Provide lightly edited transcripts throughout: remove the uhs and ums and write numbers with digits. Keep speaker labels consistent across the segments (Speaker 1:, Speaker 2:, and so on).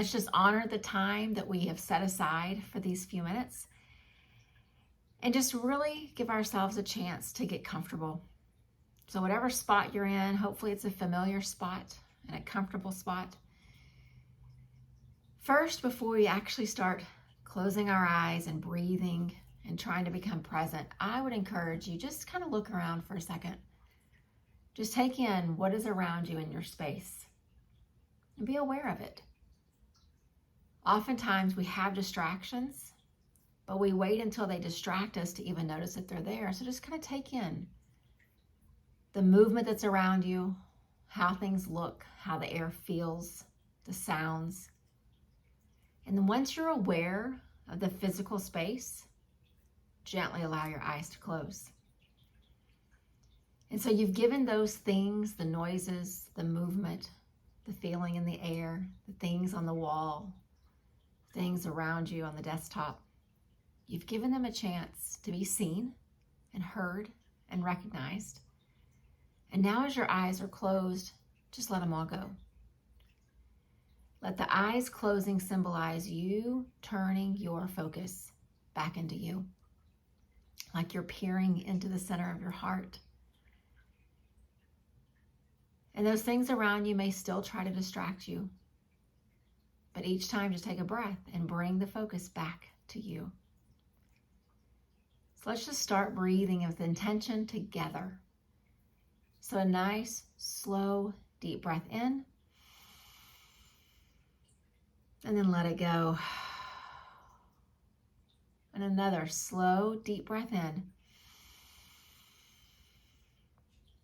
Speaker 1: Let's just honor the time that we have set aside for these few minutes and just really give ourselves a chance to get comfortable. So whatever spot you're in, hopefully it's a familiar spot and a comfortable spot. First, before we actually start closing our eyes and breathing and trying to become present, I would encourage you just kind of look around for a second. Just take in what is around you in your space and be aware of it. Oftentimes we have distractions, but we wait until they distract us to even notice that they're there. So just kind of take in the movement that's around you, how things look, how the air feels, the sounds. And then once you're aware of the physical space, gently allow your eyes to close. And so you've given those things, the noises, the movement, the feeling in the air, the things on the wall, things around you on the desktop, you've given them a chance to be seen and heard and recognized. And now as your eyes are closed, just let them all go. Let the eyes closing symbolize you turning your focus back into you, like you're peering into the center of your heart. And those things around you may still try to distract you, but each time just take a breath and bring the focus back to you. So let's just start breathing with intention together. So a nice, slow, deep breath in, and then let it go. And another slow, deep breath in,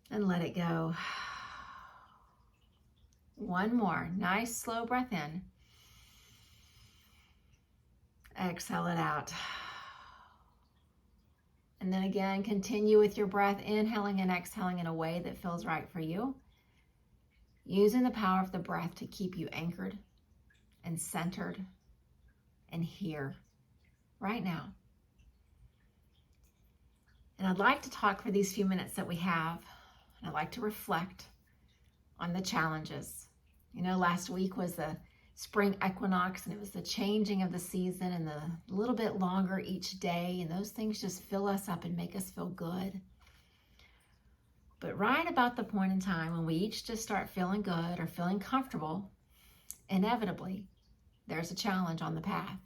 Speaker 1: and let it go. One more, nice, slow breath in. Exhale it out. And then again, continue with your breath, inhaling and exhaling in a way that feels right for you. Using the power of the breath to keep you anchored and centered and here, right now. And I'd like to talk for these few minutes that we have, and I'd like to reflect on the challenges. You know, last week was the spring equinox, and it was the changing of the season and the little bit longer each day, and those things just fill us up and make us feel good. But right about the point in time when we each just start feeling good or feeling comfortable, inevitably, there's a challenge on the path.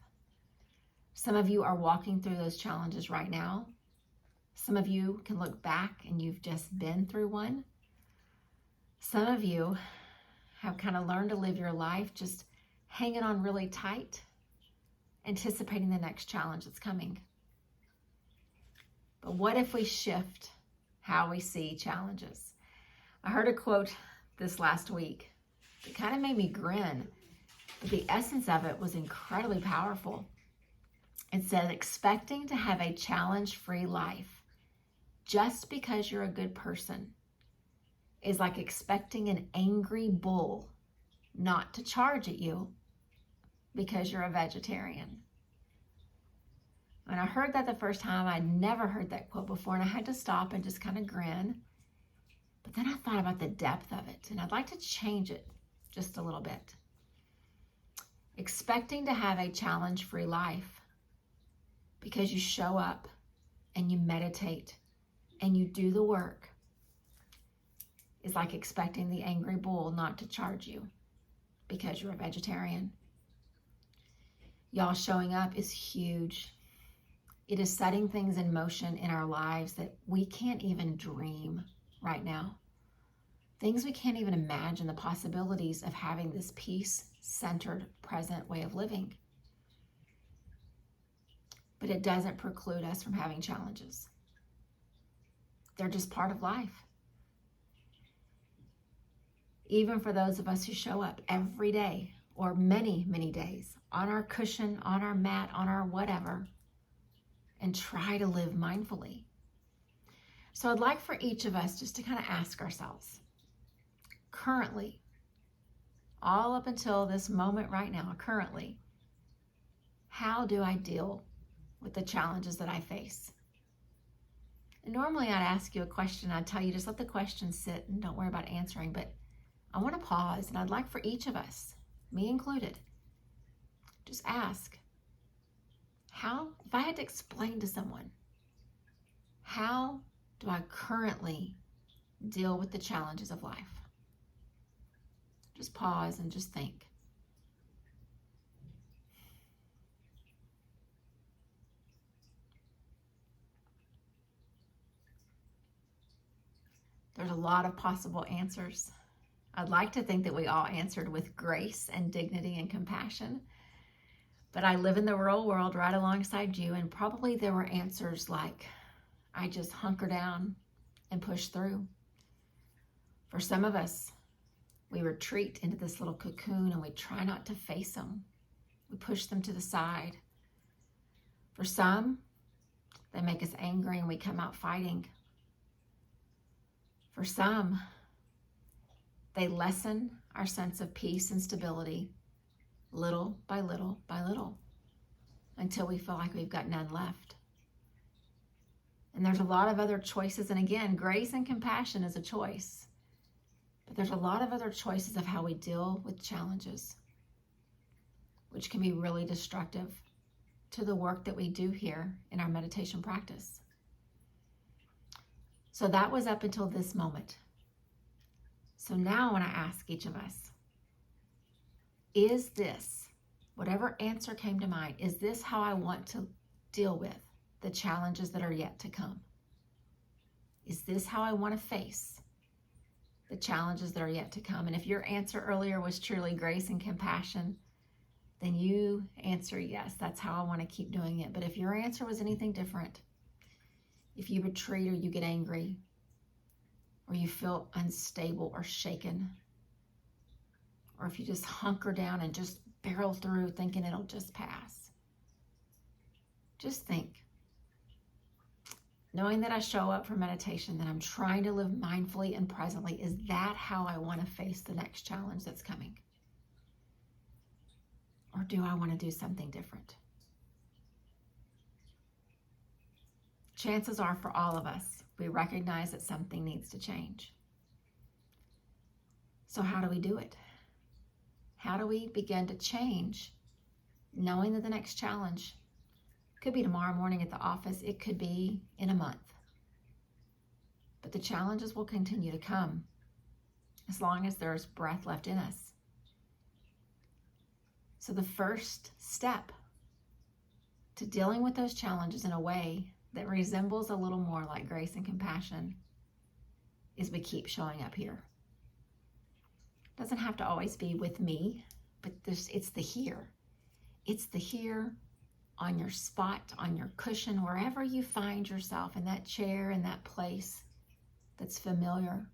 Speaker 1: Some of you are walking through those challenges right now. Some of you can look back and you've just been through one. Some of you have kind of learned to live your life just hanging on really tight, anticipating the next challenge that's coming. But what if we shift how we see challenges? I heard a quote this last week that kind of made me grin, but the essence of it was incredibly powerful. It said, expecting to have a challenge-free life just because you're a good person is like expecting an angry bull not to charge at you because you're a vegetarian. When I heard that the first time, I'd never heard that quote before, and I had to stop and just kind of grin. But then I thought about the depth of it, and I'd like to change it just a little bit. Expecting to have a challenge-free life because you show up and you meditate and you do the work is like expecting the angry bull not to charge you because you're a vegetarian. Y'all, showing up is huge. It is setting things in motion in our lives that we can't even dream right now. Things we can't even imagine the possibilities of having this peace-centered, present way of living. But it doesn't preclude us from having challenges. They're just part of life. Even for those of us who show up every day or many, many days on our cushion, on our mat, on our whatever, and try to live mindfully. So I'd like for each of us just to kind of ask ourselves, currently, all up until this moment right now, currently, how do I deal with the challenges that I face? And normally I'd ask you a question. I'd tell you just let the question sit and don't worry about answering. But I want to pause, and I'd like for each of us, me included, Just ask, if I had to explain to someone, how do I currently deal with the challenges of life? Just pause and just think. There's a lot of possible answers. I'd like to think that we all answered with grace and dignity and compassion. But I live in the real world right alongside you, and probably there were answers like, I just hunker down and push through. For some of us, we retreat into this little cocoon and we try not to face them. We push them to the side. For some, they make us angry and we come out fighting. For some, they lessen our sense of peace and stability little by little by little until we feel like we've got none left. And there's a lot of other choices. And again, grace and compassion is a choice. But there's a lot of other choices of how we deal with challenges, which can be really destructive to the work that we do here in our meditation practice. So that was up until this moment. So now I want to ask each of us, is this, whatever answer came to mind, is this how I want to deal with the challenges that are yet to come? Is this how I want to face the challenges that are yet to come? And if your answer earlier was truly grace and compassion, then you answer yes, that's how I want to keep doing it. But if your answer was anything different, if you retreat or you get angry, or you feel unstable or shaken, or if you just hunker down and just barrel through thinking it'll just pass, just think, knowing that I show up for meditation, that I'm trying to live mindfully and presently, is that how I want to face the next challenge that's coming? Or do I want to do something different? Chances are for all of us, we recognize that something needs to change. So how do we do it? How do we begin to change, knowing that the next challenge could be tomorrow morning at the office, it could be in a month. But the challenges will continue to come as long as there's breath left in us. So the first step to dealing with those challenges in a way that resembles a little more like grace and compassion is we keep showing up here. It doesn't have to always be with me, but it's the here. It's the here on your spot, on your cushion, wherever you find yourself, in that chair, in that place that's familiar,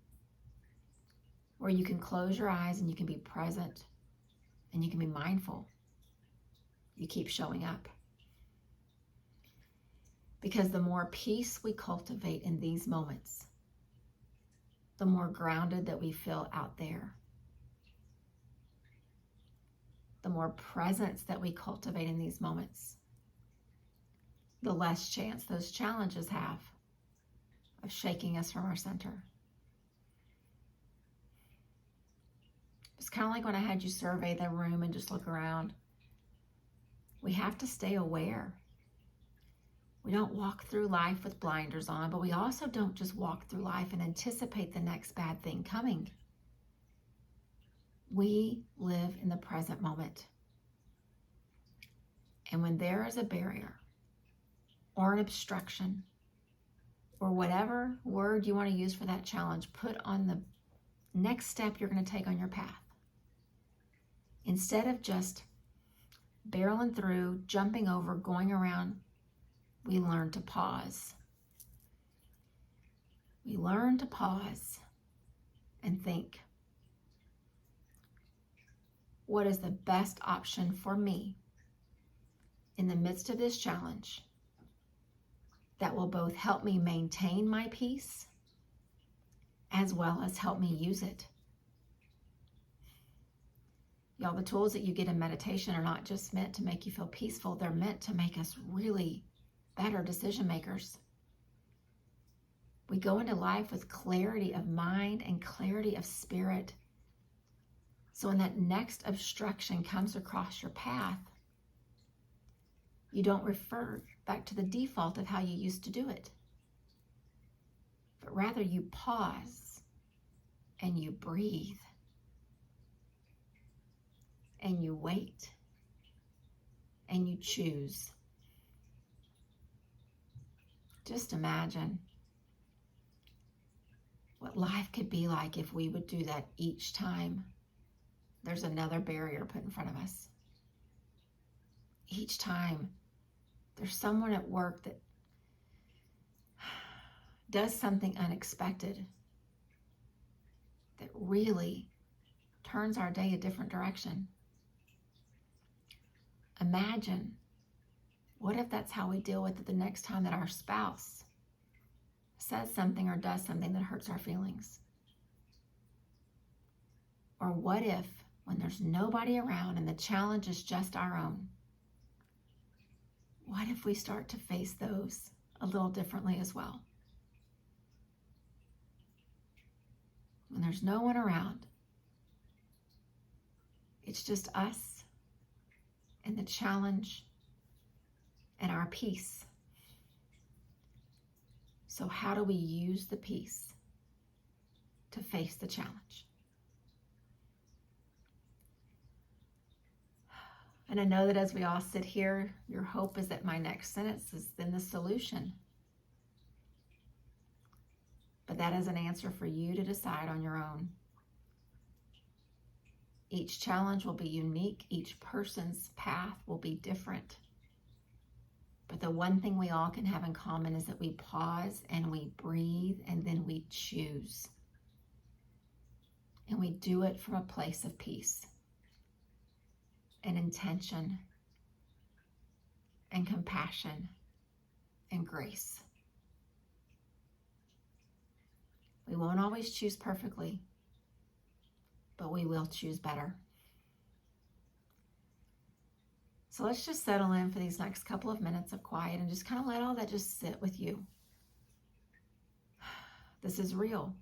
Speaker 1: where you can close your eyes and you can be present and you can be mindful. You keep showing up. Because the more peace we cultivate in these moments, the more grounded that we feel out there. The more presence that we cultivate in these moments, the less chance those challenges have of shaking us from our center. It's kind of like when I had you survey the room and just look around. We have to stay aware. We don't walk through life with blinders on, but we also don't just walk through life and anticipate the next bad thing coming. We live in the present moment. And when there is a barrier or an obstruction or whatever word you want to use for that challenge, put on the next step you're going to take on your path. Instead of just barreling through, jumping over, going around, we learn to pause. We learn to pause and think, what is the best option for me in the midst of this challenge that will both help me maintain my peace as well as help me use it? Y'all, the tools that you get in meditation are not just meant to make you feel peaceful. They're meant to make us really better decision makers. We go into life with clarity of mind and clarity of spirit. So when that next obstruction comes across your path, You don't refer back to the default of how you used to do it, but rather you pause and you breathe and you wait and you choose. Just imagine what life could be like if we would do that each time there's another barrier put in front of us. Each time there's someone at work that does something unexpected that really turns our day a different direction. Imagine, what if that's how we deal with it the next time that our spouse says something or does something that hurts our feelings? Or what if, when there's nobody around and the challenge is just our own, what if we start to face those a little differently as well? When there's no one around, it's just us and the challenge and our peace. So how do we use the peace to face the challenge? And I know that as we all sit here, your hope is that my next sentence is then the solution. But that is an answer for you to decide on your own. Each challenge will be unique. Each person's path will be different. But the one thing we all can have in common is that we pause and we breathe and then we choose. And we do it from a place of peace and intention and compassion and grace. We won't always choose perfectly, but we will choose better. So let's just settle in for these next couple of minutes of quiet and just kind of let all that just sit with you. This is real.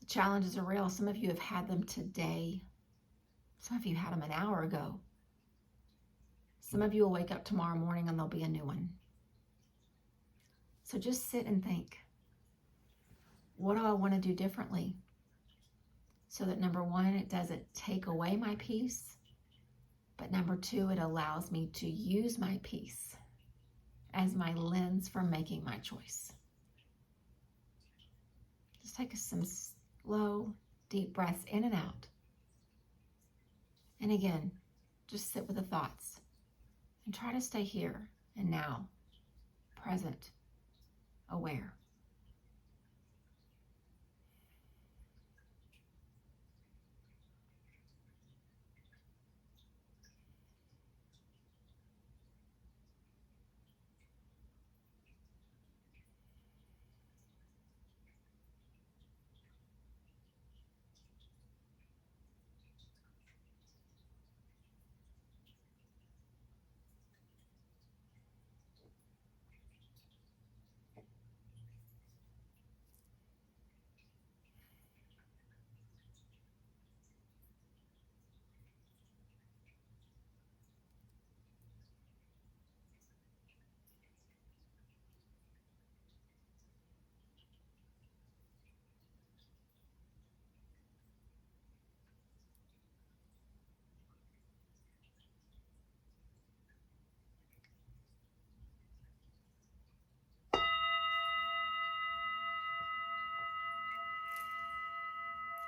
Speaker 1: The challenges are real. Some of you have had them today. Some of you had them an hour ago. Some of you will wake up tomorrow morning and there'll be a new one. So just sit and think, what do I want to do differently? So that number one, it doesn't take away my peace, but number two, it allows me to use my peace as my lens for making my choice. Just take some slow, deep breaths in and out. And again, just sit with the thoughts and try to stay here and now, present, aware.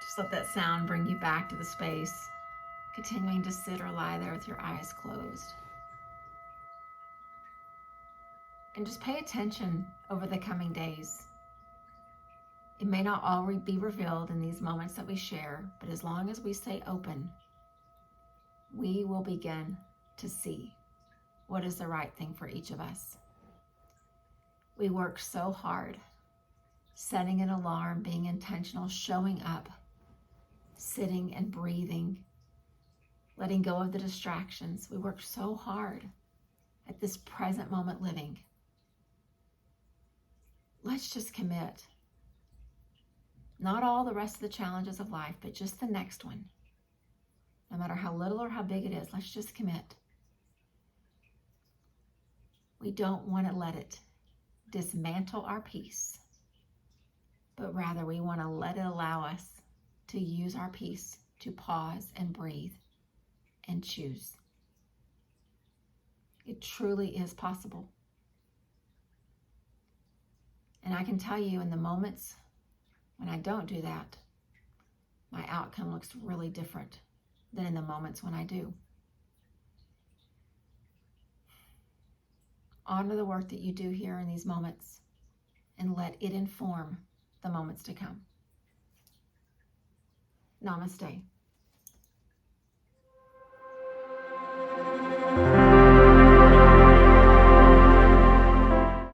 Speaker 1: Just let that sound bring you back to the space, continuing to sit or lie there with your eyes closed. And just pay attention over the coming days. It may not all be revealed in these moments that we share, but as long as we stay open, we will begin to see what is the right thing for each of us. We work so hard, setting an alarm, being intentional, showing up, sitting and breathing, letting go of the distractions. We work so hard at this present moment living. Let's just commit. Not all the rest of the challenges of life, but just the next one. No matter how little or how big it is, let's just commit We don't want to let it dismantle our peace, but rather we want to let it allow us to use our peace to pause and breathe and choose. It truly is possible. And I can tell you, in the moments when I don't do that, my outcome looks really different than in the moments when I do. Honor the work that you do here in these moments and let it inform the moments to come. Namaste.